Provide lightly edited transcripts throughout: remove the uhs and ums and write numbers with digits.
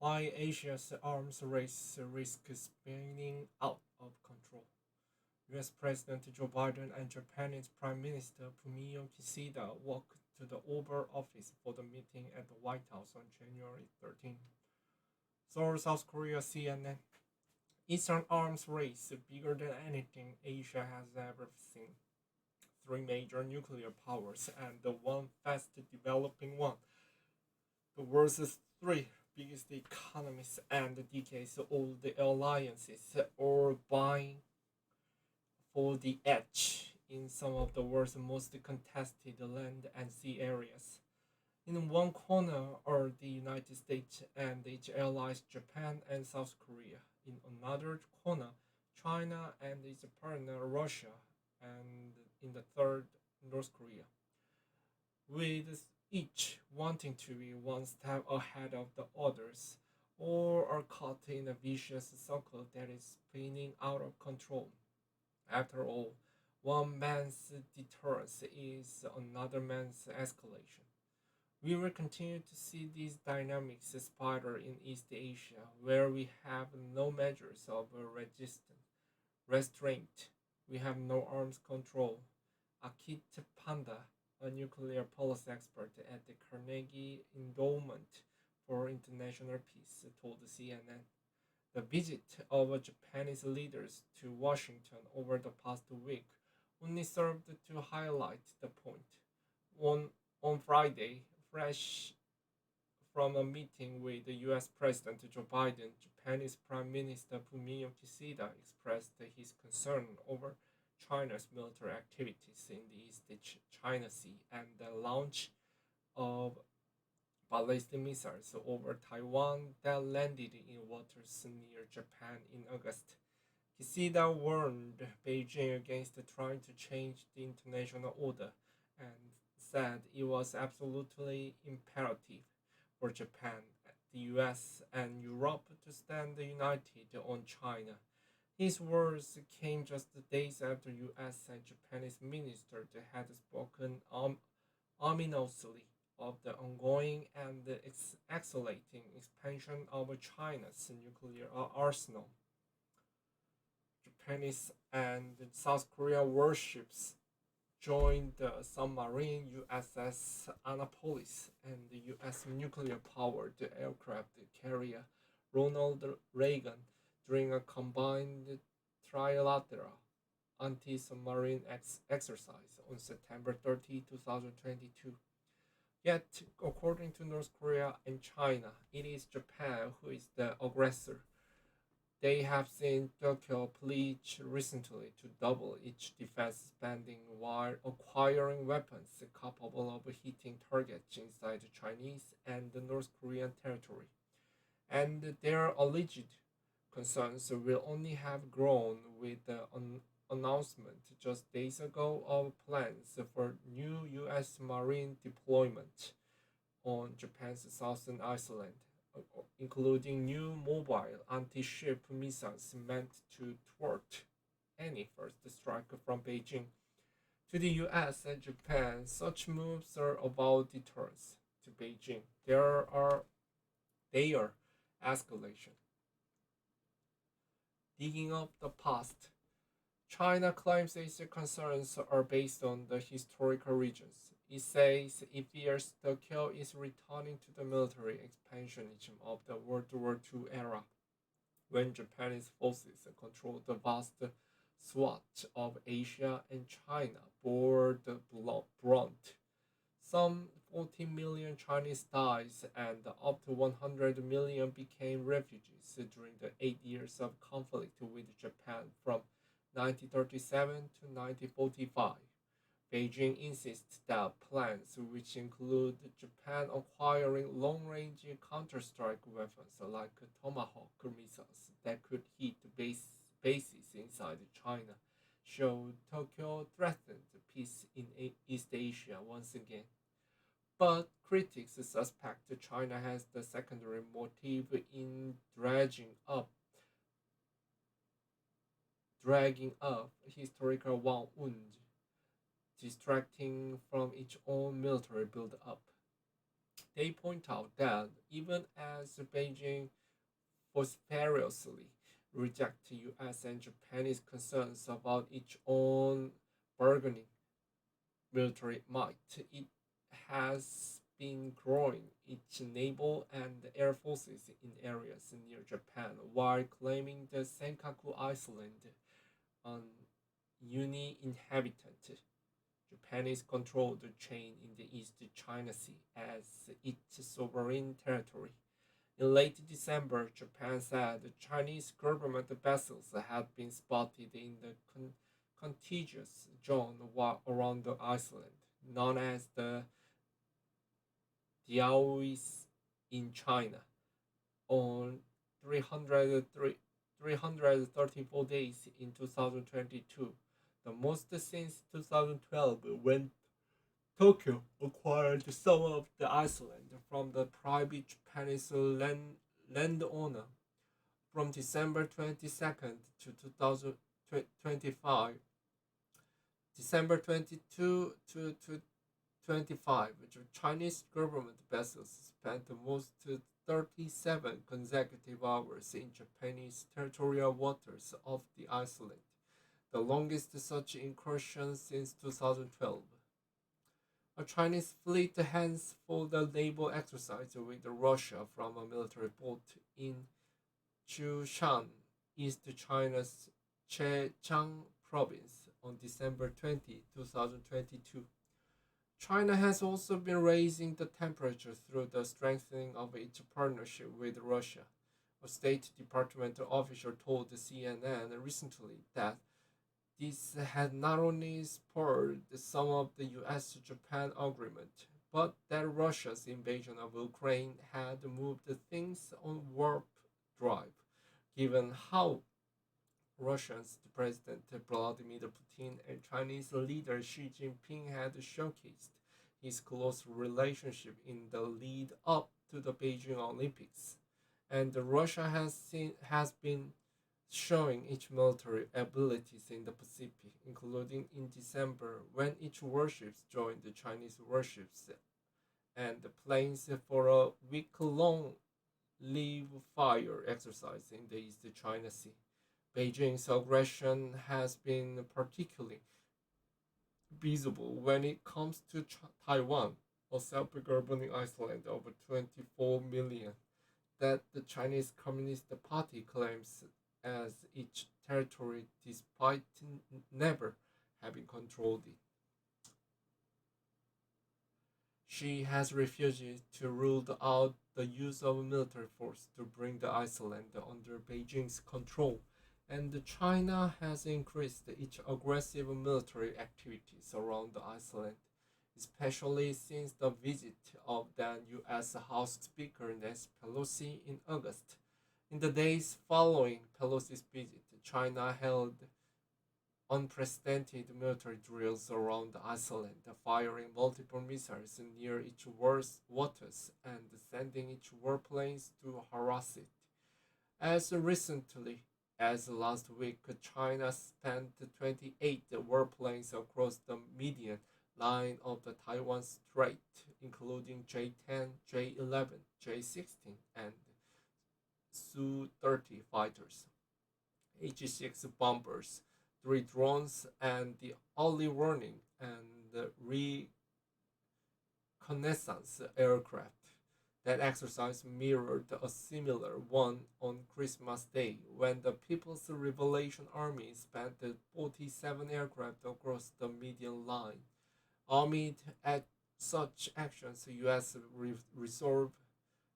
Why Asia's arms race risks spinning out of control. US President Joe Biden and Japanese Prime Minister Fumio Kishida walked to the Oval Office for the meeting at the White House on January 13. Seoul, South Korea CNN. Eastern arms race bigger than anything Asia has ever seen. Three major nuclear powers and the one fast developing one. The world's three biggest economies and decades old alliances are vying for the edge in some of the world's most contested land and sea areas. In one corner are the United States and its allies Japan and South Korea. In another corner, China and its partner Russia, and in the third, North Korea, with each wanting to be one step ahead of the others, or are caught in a vicious circle that is spinning out of control. After all, one man's deterrence is another man's escalation. We will continue to see these dynamics spiral in East Asia, where we have no measures of resistance, restraint. We have no arms control. Akit Panda, a nuclear policy expert at the Carnegie Endowment for International Peace, told CNN. The visit of Japanese leaders to Washington over the past week only served to highlight the point. On Friday, fresh from a meeting with the US President Joe Biden, Japanese Prime Minister Fumio Kishida expressed his concern over China's military activities in the East China Sea and the launch of ballistic missiles over Taiwan that landed in waters near Japan in August. Kishida warned Beijing against trying to change the international order and said it was absolutely imperative for Japan, the US, and Europe to stand united on China. His words came just days after US and Japanese ministers had spoken ominously of the ongoing and accelerating expansion of China's nuclear arsenal. Japanese and South Korea warships joined the submarine USS Annapolis and the US nuclear powered aircraft carrier Ronald Reagan during a combined trilateral anti submarine exercise on September 30, 2022. Yet, according to North Korea and China, it is Japan who is the aggressor. They have seen Tokyo pledge recently to double its defense spending while acquiring weapons capable of hitting targets inside Chinese and North Korean territory. And their alleged concerns will only have grown with the announcement just days ago of plans for new US Marine deployment on Japan's southern island, including new mobile anti-ship missiles meant to thwart any first strike from Beijing. To the US and Japan, such moves are about deterrence. To Beijing, they are escalation. Digging up the past, China claims its concerns are based on the historical regions. It says it fears Tokyo is returning to the military expansionism of the World War II era, when Japanese forces controlled the vast swath of Asia and China bore the brunt. Some 40 million Chinese died and up to 100 million became refugees during the 8 years of conflict with Japan from 1937 to 1945. Beijing insists that plans, which include Japan acquiring long-range counter-strike weapons like Tomahawk missiles that could hit bases inside China, show Tokyo threatened peace in East Asia once again. But critics suspect China has the secondary motive in dragging up historical wound, distracting from its own military build-up. They point out that even as Beijing vociferously rejects US and Japanese concerns about its own bargaining military might, it has been growing its naval and air forces in areas near Japan while claiming the Senkaku Island an uninhabited Japanese controlled chain in the East China Sea as its sovereign territory. In late December, Japan said Chinese government vessels had been spotted in the contiguous zone around the island, known as the Diaois in China, on 334 days in 2022, the most since 2012 when Tokyo acquired some of the island from the private Japanese landowner. From December 22nd to 2025, December 22 to 25, the Chinese government vessels spent the most 37 consecutive hours in Japanese territorial waters off the island, the longest such incursion since 2012. A Chinese fleet hands for the naval exercise with Russia from a military boat in Chushan, East China's Zhejiang province on December 20, 2022. China has also been raising the temperature through the strengthening of its partnership with Russia. A State Department official told CNN recently that this had not only spurred some of the US Japan agreement, but that Russia's invasion of Ukraine had moved things on warp drive, given how Russia's President Vladimir Putin and Chinese leader Xi Jinping had showcased his close relationship in the lead up to the Beijing Olympics. And Russia has been showing its military abilities in the Pacific, including in December when its warships joined the Chinese warships and the planes for a week-long live fire exercise in the East China Sea. Beijing's aggression has been particularly visible when it comes to Taiwan, a self-governing island of 24 million that the Chinese Communist Party claims as its territory despite never having controlled it. She has refused to rule out the use of military force to bring the island under Beijing's control, and China has increased its aggressive military activities around the island, especially since the visit of then U.S. House Speaker Nancy Pelosi in August. In the days following Pelosi's visit, China held unprecedented military drills around the island, firing multiple missiles near its waters and sending its warplanes to harass it. As recently as last week, China sent 28 warplanes across the median line of the Taiwan Strait, including J-10, J-11, J-16, and Su-30 fighters, H-6 bombers, 3 drones, and the early warning and reconnaissance aircraft. That exercise mirrored a similar one on Christmas Day, when the People's Liberation Army spent 47 aircraft across the median line. Amid such actions, U.S. reserve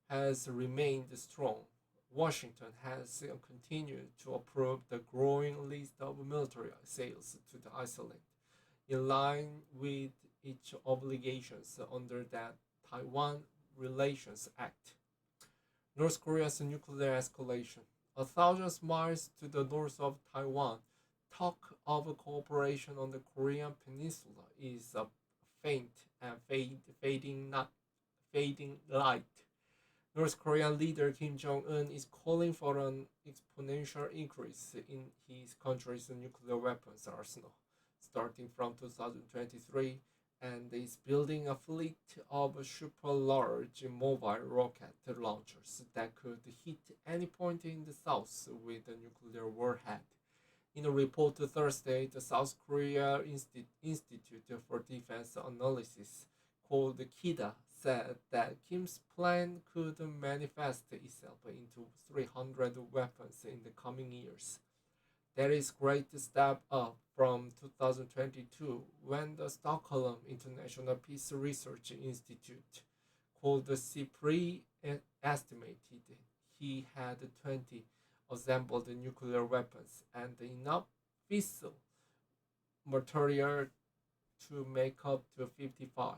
has remained strong. Washington has continued to approve the growing list of military sales to the island, in line with its obligations under the Taiwan Relations Act. North Korea's nuclear escalation. 1,000 miles to the north of Taiwan, talk of cooperation on the Korean Peninsula is a faint and fading light. North Korean leader Kim Jong-un is calling for an exponential increase in his country's nuclear weapons arsenal. Starting from 2023, and is building a fleet of super large mobile rocket launchers that could hit any point in the south with a nuclear warhead. In a report Thursday, the South Korea Institute for Defense Analysis, called KIDA, said that Kim's plan could manifest itself into 300 weapons in the coming years. That is a great step up from 2022 when the Stockholm International Peace Research Institute, called the CIPRI, estimated he had 20 assembled nuclear weapons and enough fissile material to make up to 55.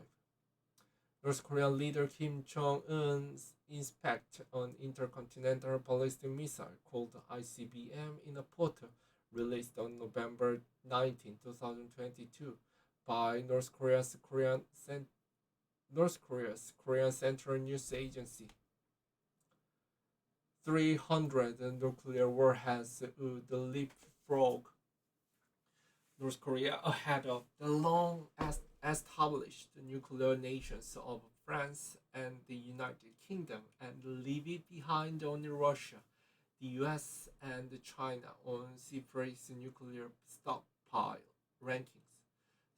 North Korean leader Kim Jong Un's inspect an intercontinental ballistic missile called ICBM in a photo released on November 19, 2022 by North Korea's Korean Central News Agency. 300 nuclear warheads would leapfrog North Korea ahead of the long established nuclear nations of France and the United Kingdom and leave it behind only Russia, the US, and China on CIPRI's nuclear stockpile rankings.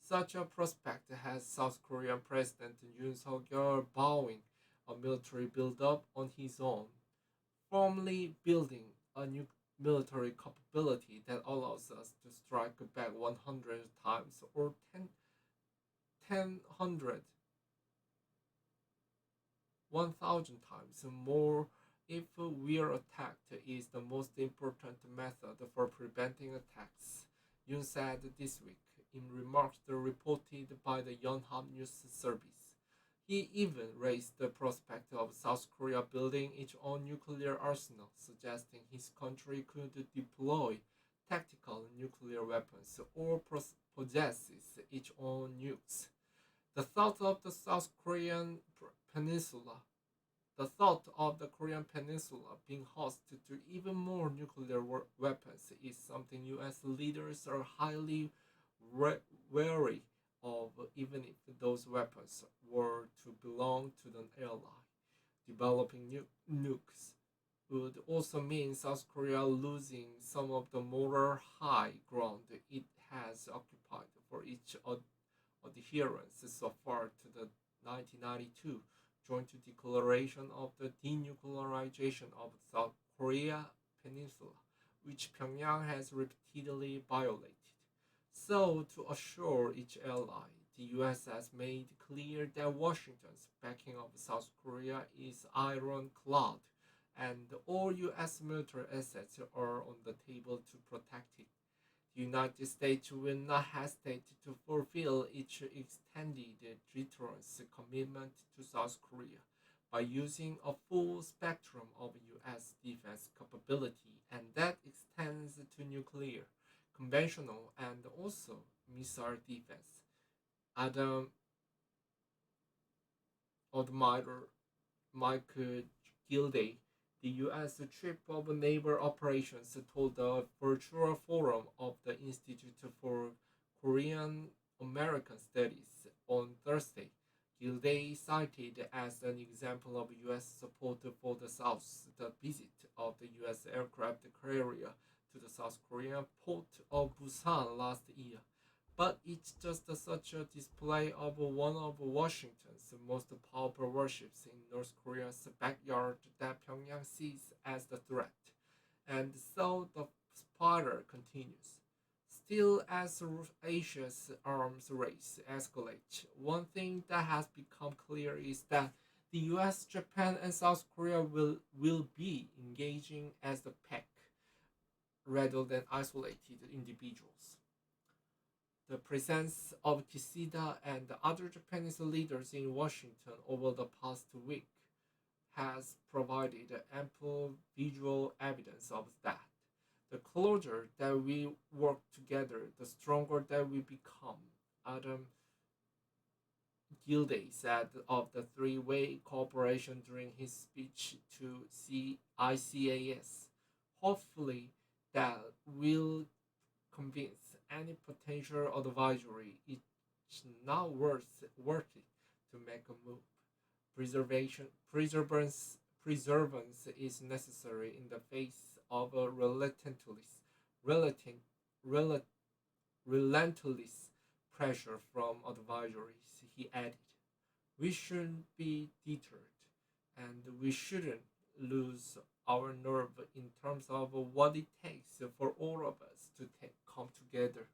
Such a prospect has South Korean President Yoon Suk-yeol vowing a military build-up on his own, formally building a new military capability that allows us to strike back 100 times or 1,000 times more if we are attacked is the most important method for preventing attacks, Yoon said this week in remarks reported by the Yonhap News Service. He even raised the prospect of South Korea building its own nuclear arsenal, suggesting his country could deploy tactical nuclear weapons or possesses its own nukes. The thought of the South Korean peninsula the thought of the Korean peninsula being host to even more nuclear weapons is something US leaders are highly wary of, even if those weapons were to belong to an ally. Developing nukes would also mean South Korea losing some of the moral high ground it has occupied for its adherence so far to the 1992 Joint Declaration of the Denuclearization of South Korea Peninsula, which Pyongyang has repeatedly violated. So, to assure each ally, the US has made clear that Washington's backing of South Korea is ironclad, and all US military assets are on the table to protect it. The United States will not hesitate to fulfill its extended deterrence commitment to South Korea by using a full spectrum of US defense capability, and that extends to nuclear, conventional, and also missile defense. Adam Admiral Mike Gilday, the U.S. Chief of Naval Operations, told the virtual forum of the Institute for Korean American Studies on Thursday. Gilday cited as an example of U.S. support for the South the visit of the U.S. aircraft carrier to the South Korean port of Busan last year. But it's just such a display of one of Washington's most powerful warships in North Korea's backyard that Pyongyang sees as the threat. And so the spiral continues. Still, as Asia's arms race escalates, one thing that has become clear is that the US, Japan, and South Korea will be engaging as a pack rather than isolated individuals. The presence of Kishida and other Japanese leaders in Washington over the past week has provided ample visual evidence of that. The closer that we work together, the stronger that we become. Adam Gilday said of the three-way cooperation during his speech to ICAS. Hopefully, that will convince any potential advisory it it's not worth it to make a move. Preservance is necessary in the face of a relatent, rel- relentless pressure from advisories, he added. We shouldn't be deterred, and we shouldn't lose our nerve in terms of what it takes for all of us to come together.